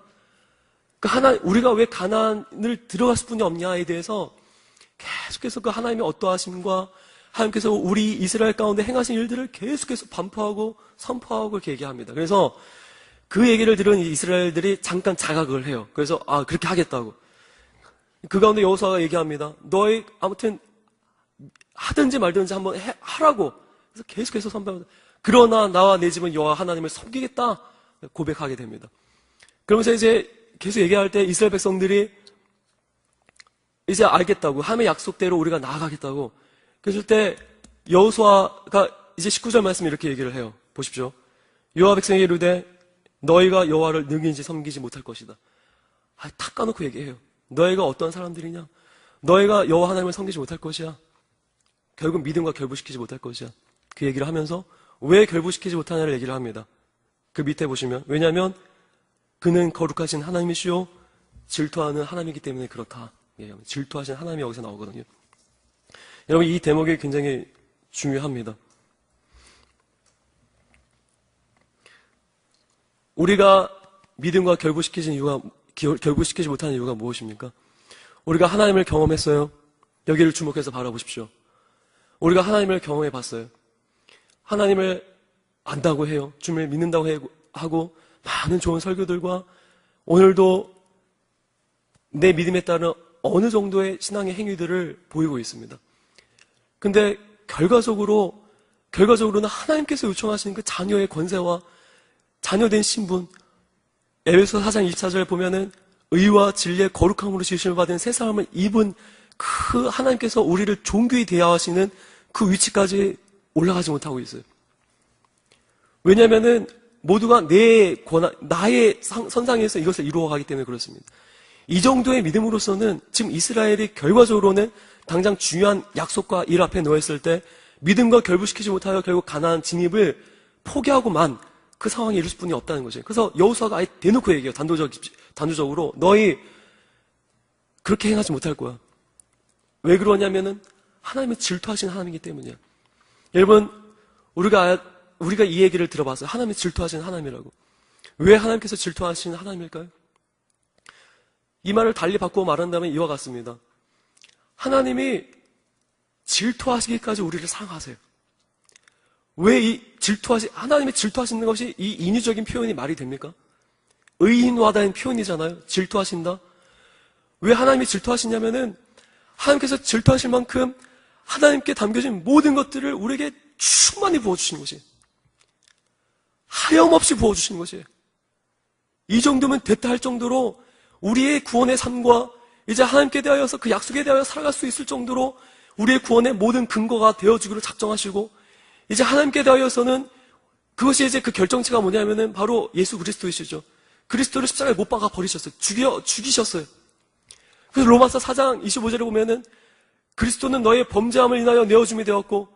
우리가 왜 가나안을 들어갔을 뿐이 없냐에 대해서 계속해서 그 하나님의 어떠하심과 하나님께서 우리 이스라엘 가운데 행하신 일들을 계속해서 반포하고 선포하고 이렇게 얘기합니다. 그래서 그 얘기를 들은 이스라엘들이 잠깐 자각을 해요. 그래서 그렇게 하겠다고. 그 가운데 여호수아가 얘기합니다. 너희 아무튼 하든지 말든지 한번 하라고. 그래서 계속해서 선포합니다. 그러나 나와 내 집은 여호와 하나님을 섬기겠다 고백하게 됩니다. 그러면서 이제 계속 얘기할 때 이스라엘 백성들이 이제 알겠다고 하나님의 약속대로 우리가 나아가겠다고 그랬을 때 여호수아가 이제 19절 말씀 이렇게 얘기를 해요. 보십시오. 여호와 백성에게 이르되 너희가 여호와를 능인지 섬기지 못할 것이다. 탁 까놓고 얘기해요. 너희가 어떤 사람들이냐? 너희가 여호와 하나님을 섬기지 못할 것이야. 결국 믿음과 결부시키지 못할 것이야. 그 얘기를 하면서 왜 결부시키지 못하냐를 얘기를 합니다. 그 밑에 보시면 왜냐하면 그는 거룩하신 하나님이시요 질투하는 하나님이기 때문에 그렇다. 질투하시는 하나님이 여기서 나오거든요. 여러분, 이 대목이 굉장히 중요합니다. 우리가 믿음과 결부시키지 못하는 이유가 무엇입니까? 우리가 하나님을 경험했어요. 여기를 주목해서 바라보십시오. 우리가 하나님을 경험해 봤어요. 하나님을 안다고 해요. 주님을 믿는다고 하고 많은 좋은 설교들과 오늘도 내 믿음에 따른 어느 정도의 신앙의 행위들을 보이고 있습니다. 근데 결과적으로는 하나님께서 요청하시는 그 자녀의 권세와 자녀된 신분, 에베소 4장 24절 보면은 의와 진리의 거룩함으로 지으심을 받은 새 사람을 입은 그 하나님께서 우리를 존귀히 대하시는 그 위치까지 올라가지 못하고 있어요. 왜냐면은 모두가 나의 선상에서 이것을 이루어가기 때문에 그렇습니다. 이 정도의 믿음으로서는 지금 이스라엘이 결과적으로는 당장 중요한 약속과 일 앞에 놓였을 때 믿음과 결부시키지 못하여 결국 가나안 진입을 포기하고만 그 상황에 이를 수뿐이 없다는 거죠. 그래서 여호수아가 아예 대놓고 얘기해요. 단도적으로 너희 그렇게 행하지 못할 거야. 왜 그러냐면은 하나님은 질투하시는 하나님이기 때문이야. 여러분, 우리가 이 얘기를 들어봤어요. 하나님이 질투하시는 하나님이라고. 왜 하나님께서 질투하시는 하나님일까요? 이 말을 달리 바꾸어 말한다면 이와 같습니다. 하나님이 질투하시기까지 우리를 사랑하세요. 왜 하나님이 질투하시는 것이 이 인위적인 표현이 말이 됩니까? 의인화된 표현이잖아요. 질투하신다. 왜 하나님이 질투하시냐면은 하나님께서 질투하실 만큼 하나님께 담겨진 모든 것들을 우리에게 충만히 부어주시는 것이에요. 하염없이 부어주시는 것이에요. 이 정도면 됐다 할 정도로 우리의 구원의 삶과 이제 하나님께 대하여서 그 약속에 대하여 살아갈 수 있을 정도로 우리의 구원의 모든 근거가 되어주기로 작정하시고 이제 하나님께 대하여서는 그것이 이제 그 결정체가 뭐냐면은 바로 예수 그리스도이시죠. 그리스도를 십자가에 못 박아 버리셨어요. 죽이셨어요. 그래서 로마서 4장 25절에 보면은 그리스도는 너의 범죄함을 인하여 내어줌이 되었고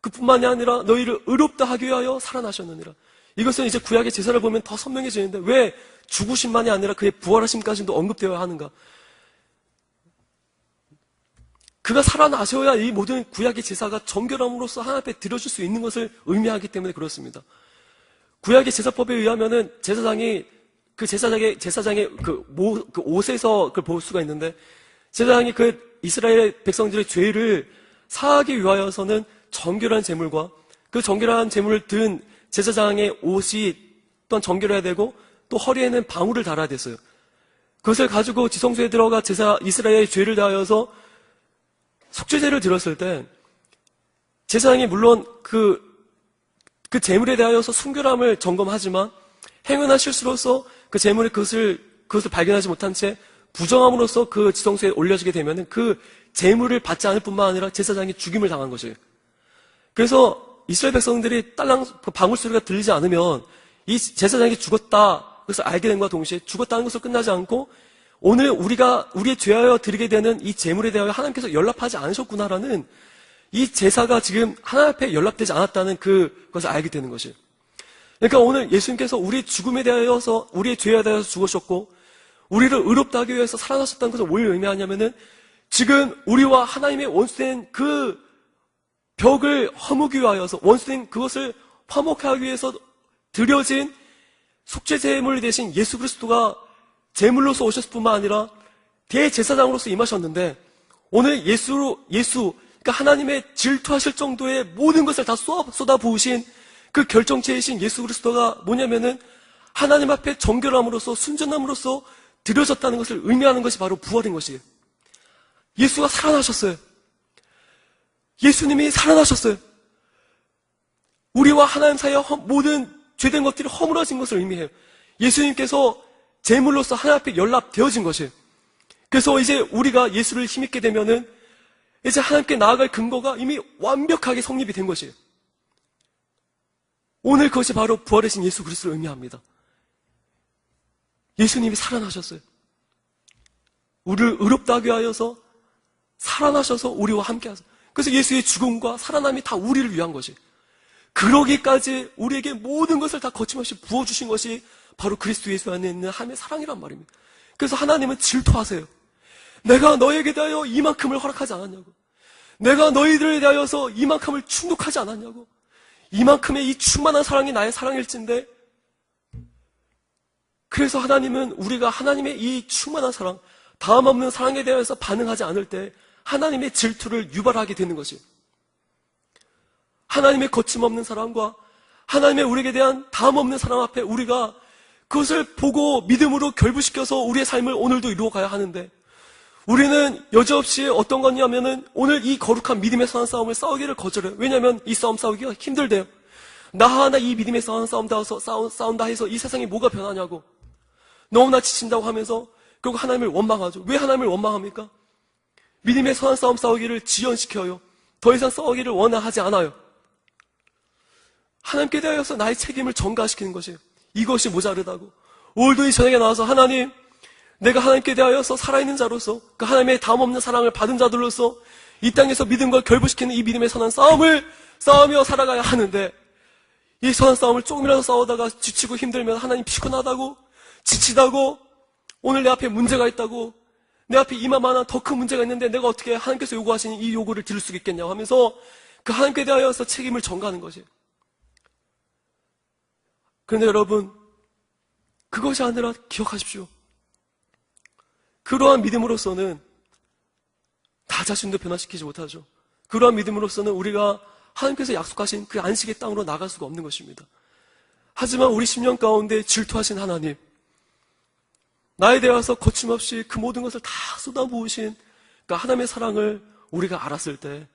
그뿐만이 아니라 너희를 의롭다 하기 위하여 살아나셨느니라. 이것은 이제 구약의 제사를 보면 더 선명해지는데 왜 죽으심만이 아니라 그의 부활하심까지도 언급되어야 하는가? 그가 살아나셔야 이 모든 구약의 제사가 정결함으로써 하나님 앞에 드려줄 수 있는 것을 의미하기 때문에 그렇습니다. 구약의 제사법에 의하면은 제사장의 그 옷에서 그걸 볼 수가 있는데 제사장이 그 이스라엘 백성들의 죄를 사하기 위하여서는 정결한 제물과 그 정결한 제물을 든 제사장의 옷이 또한 정결해야 되고 또 허리에는 방울을 달아야 됐어요. 그것을 가지고 지성소에 들어가 이스라엘의 죄를 다하여서 속죄제를 드렸을 때 제사장이 물론 그 제물에 대하여서 순결함을 점검하지만 행운한 실수로서 그 제물이 그것을 발견하지 못한 채 부정함으로써 그 지성소에 올려지게 되면은 그 제물을 받지 않을 뿐만 아니라 제사장이 죽임을 당한 것이에요. 그래서 이스라엘 백성들이 딸랑 방울 소리가 들리지 않으면 이 제사장이 죽었다 그것을 알게 됨과 동시에 죽었다는 것으로 끝나지 않고 오늘 우리의 죄하여 드리게 되는 이 제물에 대하여 하나님께서 연락하지 않으셨구나라는 이 제사가 지금 하나님 앞에 연락되지 않았다는 그것을 알게 되는 것이에요. 그러니까 오늘 예수님께서 우리의 죽음에 대하여서 우리의 죄에 대하여서 죽으셨고 우리를 의롭다 하기 위해서 살아나셨다는 것을 뭘 의미하냐면은 지금 우리와 하나님의 원수된 그 벽을 허무기 위하여서 원수된 그것을 화목하기 위해서 드려진 속죄제물 대신 예수 그리스도가 제물로서 오셨을 뿐만 아니라 대제사장으로서 임하셨는데 오늘 그러니까 하나님의 질투하실 정도의 모든 것을 다 쏟아부으신 그 결정체이신 예수 그리스도가 뭐냐면은 하나님 앞에 정결함으로써 순전함으로써 드려졌다는 것을 의미하는 것이 바로 부활인 것이에요. 예수가 살아나셨어요. 예수님이 살아나셨어요. 우리와 하나님 사이의 모든 죄된 것들이 허물어진 것을 의미해요. 예수님께서 제물로서 하나님 앞에 연락되어진 것이에요. 그래서 이제 우리가 예수를 힘입게 되면은 이제 하나님께 나아갈 근거가 이미 완벽하게 성립이 된 것이에요. 오늘 그것이 바로 부활하신 예수 그리스도를 의미합니다. 예수님이 살아나셨어요. 우리를 의롭다 하게 하여서 살아나셔서 우리와 함께 하셔서 그래서 예수의 죽음과 살아남이 다 우리를 위한 것이에요. 그러기까지 우리에게 모든 것을 다 거침없이 부어주신 것이 바로 그리스도 예수 안에 있는 하나님의 사랑이란 말입니다. 그래서 하나님은 질투하세요. 내가 너에게 대하여 이만큼을 허락하지 않았냐고. 내가 너희들에 대하여서 이만큼을 충독하지 않았냐고. 이만큼의 이 충만한 사랑이 나의 사랑일진데, 그래서 하나님은 우리가 하나님의 이 충만한 사랑, 다음 없는 사랑에 대해서 반응하지 않을 때 하나님의 질투를 유발하게 되는 것이에요. 하나님의 거침없는 사랑과 하나님의 우리에게 대한 다음 없는 사랑 앞에 우리가 그것을 보고 믿음으로 결부시켜서 우리의 삶을 오늘도 이루어가야 하는데, 우리는 여지없이 어떤 거냐면은 오늘 이 거룩한 믿음의 선한 싸움을 싸우기를 거절해요. 왜냐하면 이 싸움 싸우기가 힘들대요. 나 하나 이 믿음의 선한 싸운다 해서 이 세상이 뭐가 변하냐고. 너무나 지친다고 하면서 결국 하나님을 원망하죠. 왜 하나님을 원망합니까? 믿음의 선한 싸움 싸우기를 지연시켜요. 더 이상 싸우기를 원하지 않아요. 하나님께 대하여서 나의 책임을 전가시키는 것이에요. 이것이 모자르다고. 오늘도 이 저녁에 나와서 하나님, 내가 하나님께 대하여서 살아있는 자로서 그 하나님의 다음없는 사랑을 받은 자들로서 이 땅에서 믿음과 결부시키는 이 믿음의 선한 싸움을 싸우며 살아가야 하는데, 이 선한 싸움을 조금이라도 싸우다가 지치고 힘들면 하나님 피곤하다고, 지치다고, 오늘 내 앞에 문제가 있다고, 내 앞에 이만한 더 큰 문제가 있는데 내가 어떻게 하나님께서 요구하시는 이 요구를 들을 수 있겠냐고 하면서 그 하나님께 대하여서 책임을 전가하는 것이에요. 그런데 여러분, 그것이 아니라 기억하십시오. 그러한 믿음으로서는 나 자신도 변화시키지 못하죠. 그러한 믿음으로서는 우리가 하나님께서 약속하신 그 안식의 땅으로 나갈 수가 없는 것입니다. 하지만 우리 심령 가운데 질투하신 하나님, 나에 대해서 거침없이 그 모든 것을 다 쏟아부으신 그 하나님의 사랑을 우리가 알았을 때,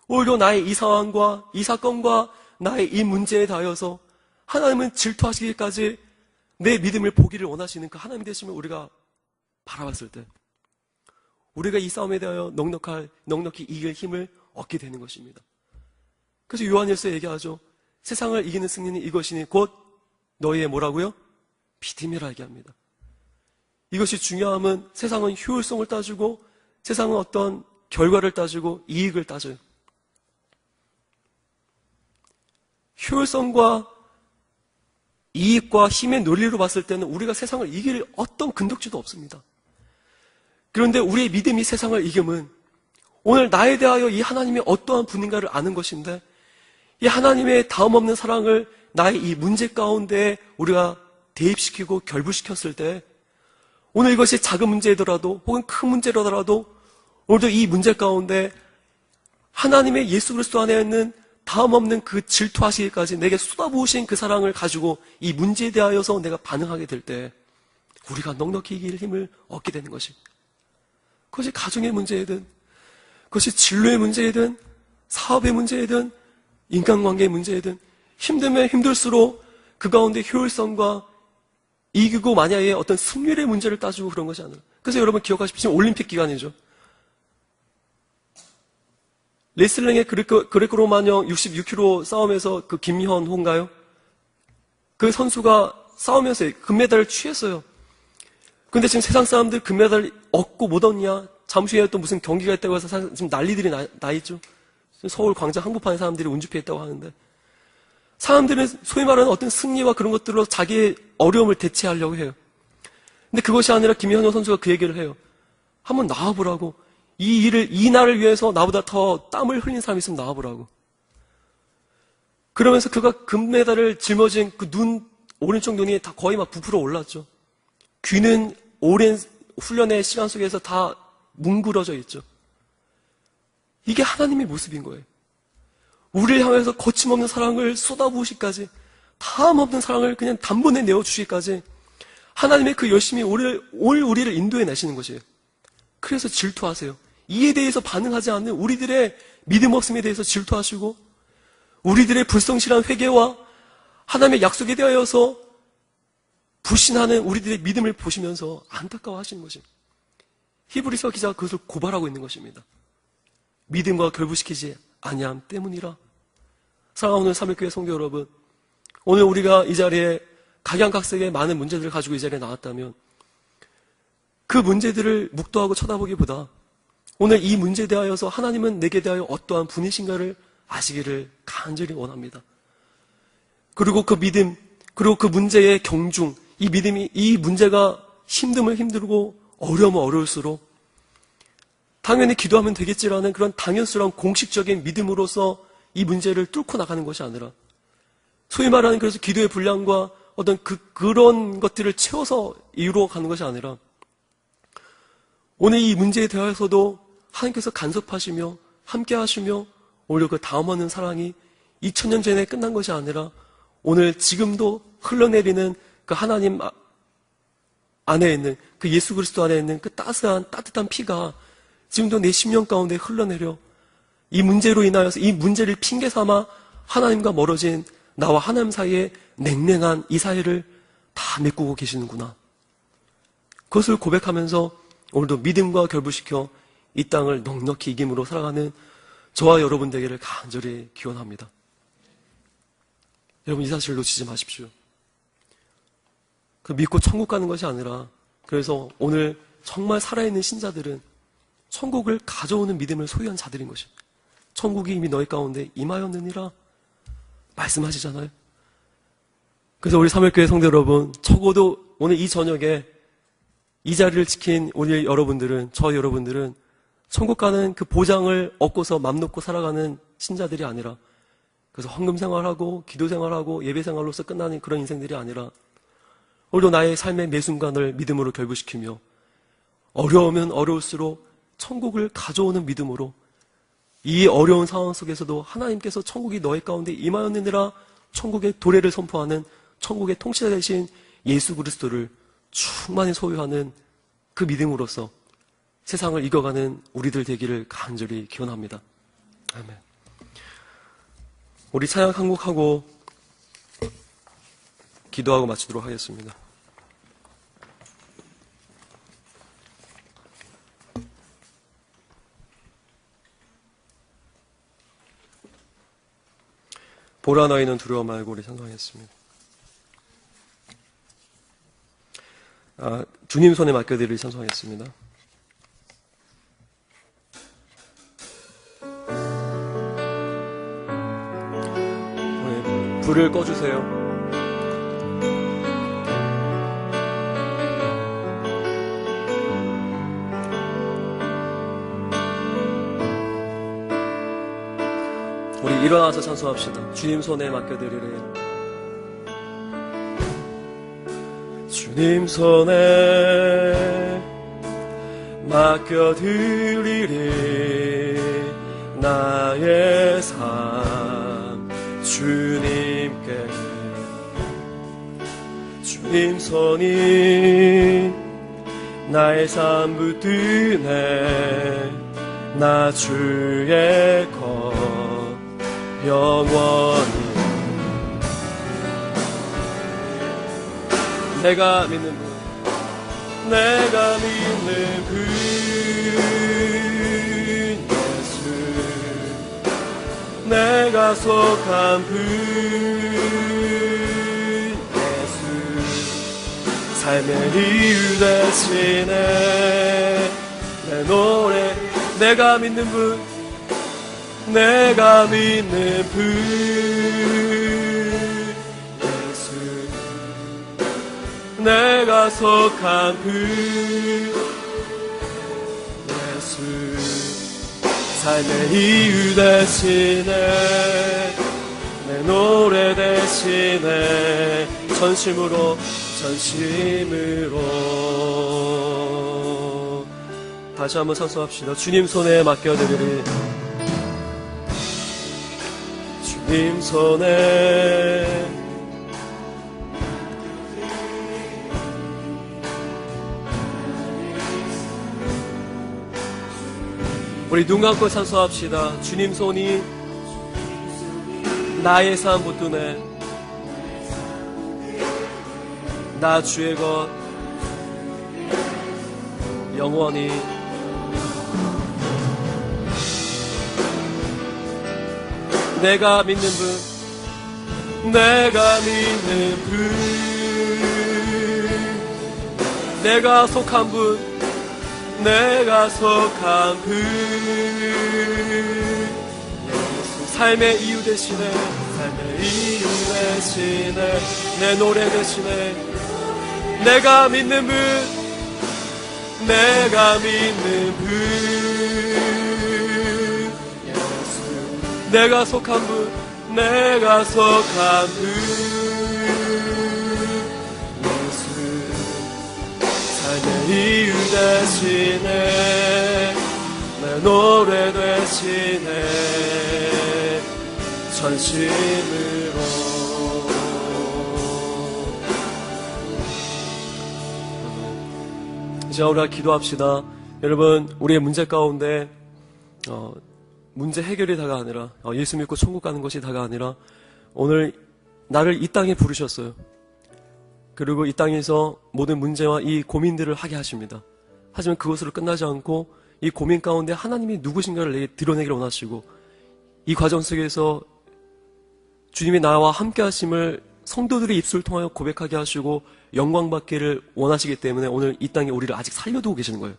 오히려 나의 이 상황과 이 사건과 나의 이 문제에 대하여서 하나님은 질투하시기까지 내 믿음을 보기를 원하시는 그 하나님 되심을 우리가 바라봤을 때, 우리가 이 싸움에 대하여 넉넉히 이길 힘을 얻게 되는 것입니다. 그래서 요한일서 얘기하죠. 세상을 이기는 승리는 이것이니 곧 너희의 뭐라고요? 믿음이라 얘기합니다. 이것이 중요함은 세상은 효율성을 따지고, 세상은 어떤 결과를 따지고 이익을 따져요. 효율성과 이익과 힘의 논리로 봤을 때는 우리가 세상을 이길 어떤 근덕지도 없습니다. 그런데 우리의 믿음이 세상을 이김은 오늘 나에 대하여 이 하나님이 어떠한 분인가를 아는 것인데, 이 하나님의 다음 없는 사랑을 나의 이 문제 가운데 우리가 대입시키고 결부시켰을 때, 오늘 이것이 작은 문제더라도 혹은 큰 문제더라도 오늘도 이 문제 가운데 하나님의 예수 그리스도 안에 있는 다음 없는 그 질투하시기까지 내게 쏟아부으신 그 사랑을 가지고 이 문제에 대하여서 내가 반응하게 될 때 우리가 넉넉히 이길 힘을 얻게 되는 것입니다. 그것이 가정의 문제이든, 그것이 진로의 문제이든, 사업의 문제이든, 인간관계의 문제이든, 힘들면 힘들수록 그 가운데 효율성과 이기고 만약에 어떤 승률의 문제를 따지고 그런 것이 아니라. 그래서 여러분 기억하십시오. 지금 올림픽 기간이죠. 레슬링의 그레코로마녀 66kg 싸움에서 그 김현호인가요? 그 선수가 싸우면서 금메달을 취했어요. 근데 지금 세상 사람들 금메달 얻고 못 얻냐? 잠시 후에 또 무슨 경기가 있다고 해서 지금 난리들이 나 있죠. 서울 광장 한복판에 사람들이 운집해있다고 하는데, 사람들은 소위 말하는 어떤 승리와 그런 것들로 자기의 어려움을 대체하려고 해요. 근데 그것이 아니라 김현호 선수가 그 얘기를 해요. 한번 나와보라고. 이 날을 위해서 나보다 더 땀을 흘린 사람이 있으면 나와보라고. 그러면서 그가 금메달을 짊어진 그 오른쪽 눈이 다 거의 막 부풀어 올랐죠. 귀는 오랜 훈련의 시간 속에서 다 뭉그러져 있죠. 이게 하나님의 모습인 거예요. 우리를 향해서 거침없는 사랑을 쏟아부으시기까지, 다음 없는 사랑을 그냥 단번에 내어주시기까지 하나님의 그 열심히 우리를 인도해 내시는 것이에요. 그래서 질투하세요. 이에 대해서 반응하지 않는 우리들의 믿음 없음에 대해서 질투하시고, 우리들의 불성실한 회개와 하나님의 약속에 대하여서 불신하는 우리들의 믿음을 보시면서 안타까워하시는 것입니다. 히브리서 기자가 그것을 고발하고 있는 것입니다. 믿음과 결부시키지 아니함 때문이라. 사랑하는 오늘 3일교회 성도 여러분, 오늘 우리가 이 자리에 각양각색의 많은 문제들을 가지고 이 자리에 나왔다면 그 문제들을 묵도하고 쳐다보기보다 오늘 이 문제에 대하여서 하나님은 내게 대하여 어떠한 분이신가를 아시기를 간절히 원합니다. 그리고 그 믿음, 그리고 그 문제의 경중, 이 믿음이, 이 문제가 힘들면 힘들고 어려우면 어려울수록 당연히 기도하면 되겠지라는 그런 당연스러운 공식적인 믿음으로서 이 문제를 뚫고 나가는 것이 아니라 소위 말하는 그래서 기도의 분량과 어떤 그런 것들을 채워서 이루어가는 것이 아니라 오늘 이 문제에 대해서도 하나님께서 간섭하시며 함께 하시며 오히려 그 다음하는 사랑이 2000년 전에 끝난 것이 아니라 오늘 지금도 흘러내리는 그 하나님 안에 있는 그 예수 그리스도 안에 있는 그 따뜻한 피가 지금도 내 심령 가운데 흘러내려 이 문제로 인하여서 이 문제를 핑계 삼아 하나님과 멀어진 나와 하나님 사이에 냉랭한 이 사이를 다 메꾸고 계시는구나. 그것을 고백하면서 오늘도 믿음과 결부시켜 이 땅을 넉넉히 이김으로 살아가는 저와 여러분 되기를 간절히 기원합니다. 여러분 이 사실을 놓치지 마십시오. 그 믿고 천국 가는 것이 아니라 그래서 오늘 정말 살아있는 신자들은 천국을 가져오는 믿음을 소유한 자들인 것입니다. 천국이 이미 너희 가운데 임하였느니라 말씀하시잖아요. 그래서 우리 사물교회 성도 여러분, 적어도 오늘 이 저녁에 이 자리를 지킨 우리 여러분들은, 저 여러분들은 천국 가는 그 보장을 얻고서 맘 놓고 살아가는 신자들이 아니라 그래서 헌금 생활하고 기도 생활하고 예배 생활로서 끝나는 그런 인생들이 아니라 오늘도 나의 삶의 매 순간을 믿음으로 결부시키며 어려우면 어려울수록 천국을 가져오는 믿음으로 이 어려운 상황 속에서도 하나님께서 천국이 너희 가운데 임하였느니라 천국의 도래를 선포하는 천국의 통치자 되신 예수 그리스도를 충만히 소유하는 그 믿음으로써 세상을 이겨가는 우리들 되기를 간절히 기원합니다. 아멘. 우리 찬양 한 곡 하고 기도하고 마치도록 하겠습니다. 보라 너희는 두려워 말고 우리 찬송하겠습니다. 주님 손에 맡겨드릴 찬송하겠습니다. 불을 꺼주세요. 우리 일어나서 찬송합시다. 주님 손에 맡겨드리리. 주님 손에 맡겨드리리 나의 삶 주님께. 주님 손이 나의 삶 붙드네 나 주의 것 영원히. 내가 믿는 분, 내가 믿는 분 예수, 내가 속한 분 예수, 삶의 이유 대신에 내 노래. 내가 믿는 분, 내가 믿는 분 예수, 내가 속한 분 예수, 삶의 이유 대신에 내 노래 대신에 전심으로 다시 한번 찬송합시다. 주님 손에 맡겨드리리. 주님 손에 우리 눈 감고 찬송합시다. 주님 손이 나의 삶 붙드네 나 주의 것 영원히. 내가 믿는 분, 내가 믿는 분, 내가 속한 분, 내가 속한 분 예수, 삶의 이유 대신에 내 노래 대신에 내가 믿는 분, 내가 믿는 분, 예수. 내가 속한 분, 내가 속한 분, 예수. 삶의 이유 대신에 내 노래 대신에 전심으로. 이제 우리가 기도합시다. 여러분, 우리의 문제 가운데 문제 해결이 다가 아니라 예수 믿고 천국 가는 것이 다가 아니라 오늘 나를 이 땅에 부르셨어요. 그리고 이 땅에서 모든 문제와 이 고민들을 하게 하십니다. 하지만 그것으로 끝나지 않고 이 고민 가운데 하나님이 누구신가를 내게 드러내기를 원하시고 이 과정 속에서 주님이 나와 함께 하심을 성도들의 입술을 통하여 고백하게 하시고 영광 받기를 원하시기 때문에 오늘 이 땅에 우리를 아직 살려두고 계시는 거예요.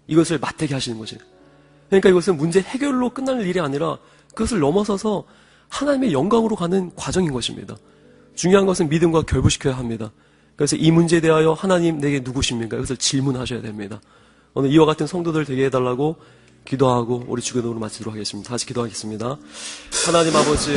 이것을 맞대게 하시는 거지. 그러니까 이것은 문제 해결로 끝날 일이 아니라 그것을 넘어서서 하나님의 영광으로 가는 과정인 것입니다. 중요한 것은 믿음과 결부시켜야 합니다. 그래서 이 문제에 대하여 하나님 내게 누구십니까? 이것을 질문하셔야 됩니다. 오늘 이와 같은 성도들 되게 해달라고 기도하고 우리 주기도로 마치도록 하겠습니다. 다시 기도하겠습니다. 하나님 아버지,